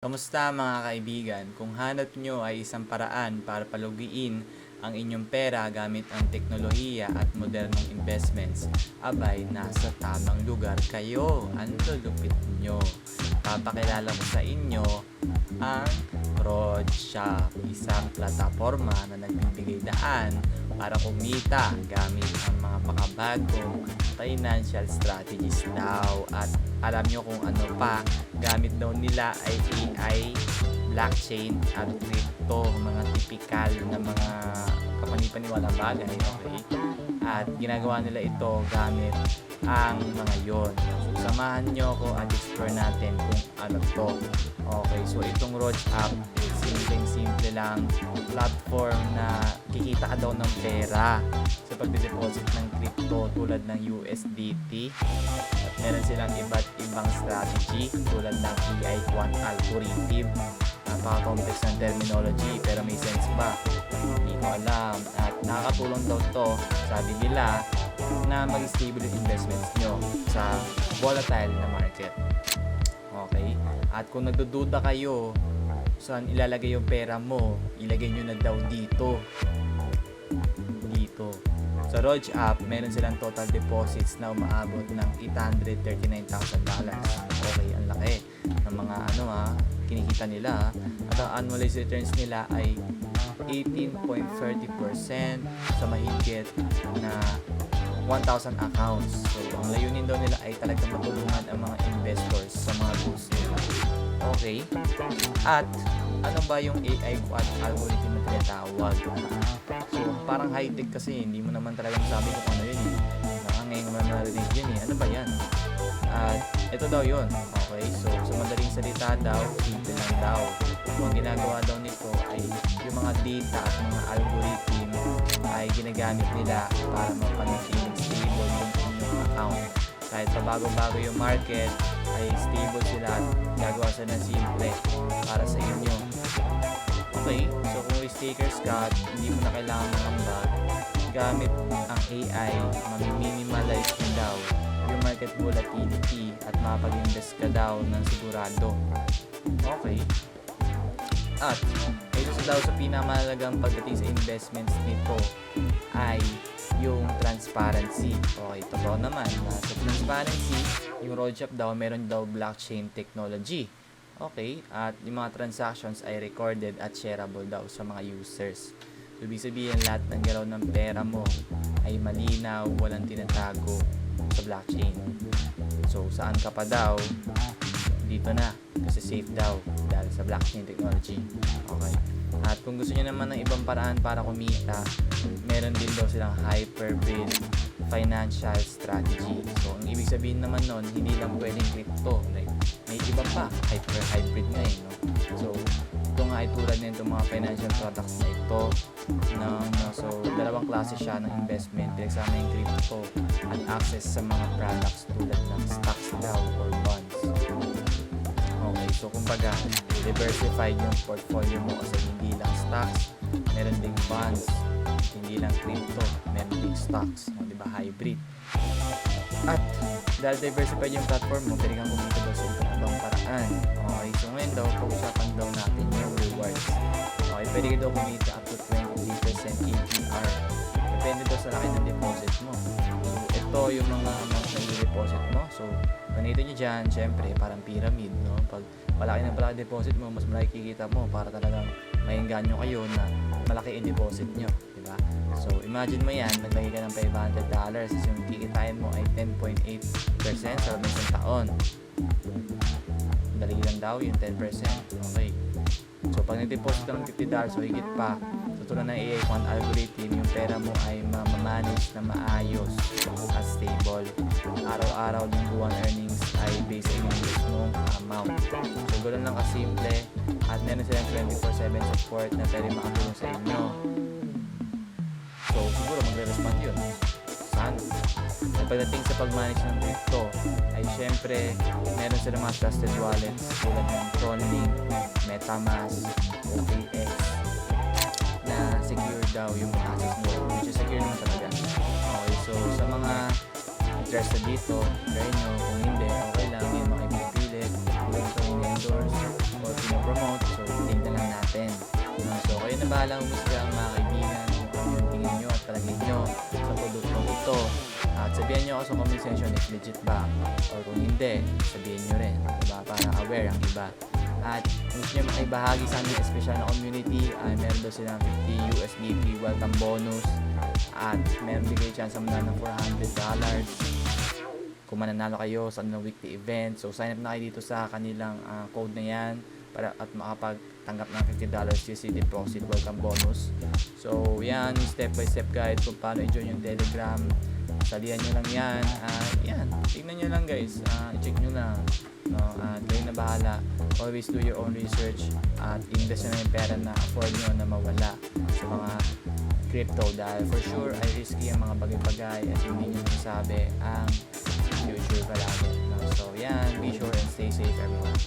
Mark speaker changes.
Speaker 1: Kamusta mga kaibigan? Kung hanap nyo ay isang paraan para palugiin ang inyong pera gamit ang teknolohiya at modernong investments, abay, nasa tamang lugar kayo. Ang lulupit nyo. Papakilala ko sa inyo ang Roadshop, isang plataforma na nagbibigay daan para kumita gamit ang mga makabagong financial strategies daw. At alam nyo kung ano pa, gamit daw nila ay AI, blockchain at crypto, mga typical na mga kapani-paniwalang bagay, okay? At ginagawa nila ito gamit ang mga yon. So, samahan nyo ako at explore natin kung ano to. Okay, so itong Roadshop, simpleng-simple lang platform na kikita ka daw ng pera sa pagde-deposit ng crypto tulad ng USDT. At meron silang iba't ibang strategy tulad ng AI quant algorithm. Napaka-complex ng terminology pero may sense ba? Hindi ko alam. At nakakatulong daw to, sabi nila, na mag-stable yung investments nyo sa volatile na market. Okay? At kung nagdududa kayo saan ilalagay yung pera mo, ilagay nyo na daw dito. Sa Roadshop, meron silang total deposits na umaabot ng $839,000. Okay, ang laki ng mga kinikita nila. At ang annualized returns nila ay 18.30% sa mahigit na 1,000 accounts. So, ang layunin daw nila ay talagang matulungan ang mga investors sa mga goals nila. Okay? At ano ba yung AI quant algorithm na tinatawag? So, parang high-tech kasi hindi mo naman talagang sabi kung ano yun eh. Baka ngayon mo na narinig yun eh. Ano ba yan? At ito daw yun. Okay? So, sa madaling salita daw, simple lang daw. So, ang ginagawa daw nito ay yung mga data at mga algorithm ay ginagamit nila para mapanatiling stable yung inyong account. Kahit pabago-bago yung market, ay stable sila at gagawa sila ng simple para sa inyo. Okay, so kung risk-takers ka at hindi mo na kailangan mangamba, gamit ang AI, mami-minimalize mo daw yung market volatility at makapag-invest ka daw ng sigurado. Okay. At ito daw sa pinakamahalagang pagdating sa investments nito ay yung transparency. Okay, totoo naman na sa transparency, yung Roadshop daw meron daw blockchain technology. Okay, at yung mga transactions ay recorded at shareable daw sa mga users. So, ibig sabihin lahat ng galaw ng pera mo ay malinaw, walang tinatago sa blockchain. So, saan ka pa daw? Dito na, kasi safe daw dahil sa blockchain technology. Okay. At kung gusto niyo naman ng ibang paraan para kumita, meron din daw silang hyperbid financial strategy. So, ang ibig sabihin naman nun, hindi lang pwedeng crypto. Like, may iba pa, hybrid nga eh, no? So, ito nga ay tulad nito mga financial products na ito. So, dalawang klase siya ng investment. Pinagsama yung crypto at access sa mga products tulad ng stocks daw or bonds. Okay, so kumbaga, diversified yung portfolio mo kasi hindi lang stocks, meron ding bonds, hindi lang crypto, meron ding stocks, di ba, hybrid. At dahil diversified yung platform mo, pwede kang kumita daw sa iba't ibang paraan. Okay, so ngayon daw, pag-usapan daw natin yung rewards. Okay, pwede ka daw kumita up to 23% APR. Depende daw sa laki ng deposit mo. So, ito yung mga monthly deposit mo. So, ganito nyo dyan, syempre, parang pyramid, no? Pag malaki ng palaki deposit mo, mas malaki kikita mo para talagang maingganyo kayo na malaki yung deposit nyo, di ba? So, imagine mo yan, naglagay ka ng $500, yung kikitain mo ay 10.8% sa loob ng isang taon. Dali lang daw yung 10%. Okay. So, pag nag-deposit ka ng $50 o higit pa, sa tulad ng AI quant algorithm, yung pera mo ay ma-manage na maayos at stable. Araw-araw, lingguan earnings ay based sa inyong mismong amount. So, ganoon lang kasimple at meron silang 24/7 support na pwede makatulong sa inyo. So, siguro magre-respond yun. Sana. At pagdating sa pag-manage ng crypto, ay syempre, meron sila mga trusted wallets tulad ng Tronlink, MetaMask, OKX, na secure daw yung access nyo. Which is secure naman talaga. Okay, so sa mga interested dito, try nyo. Kung hindi, okay lang. Hindi mo kayo pipilit. Kung ito in-endorse o bahalang humusga mga kaibigan kung ano yung tingin nyo at palagay nyo sa produktong ito. At sabihan nyo ako sa comment section if legit ba, or kung hindi, sabihin nyo rin, diba? Para aware ang iba. At kung gusto nyo makibahagi sa aming special na community, meron daw silang 50 USD free welcome bonus. At meron din kayo chance sa manalo ng $400 kung mananalo kayo sa kanilang weekly event. So sign up na kayo dito sa kanilang code na yan para at makapagtanggap ng $50 CC deposit welcome bonus. So yan, step by step guide kung paano i-join yung Telegram. Salihan nyo lang yan. Yan, tignan nyo lang guys, i-check nyo lang, no? At kayo na bahala. Always do your own research at invest na yung pera na afford nyo na mawala sa mga crypto, dahil for sure ay risky ang mga bagay-bagay at hindi nyo masabi ang future palagi, no? So yan, be sure and stay safe everyone.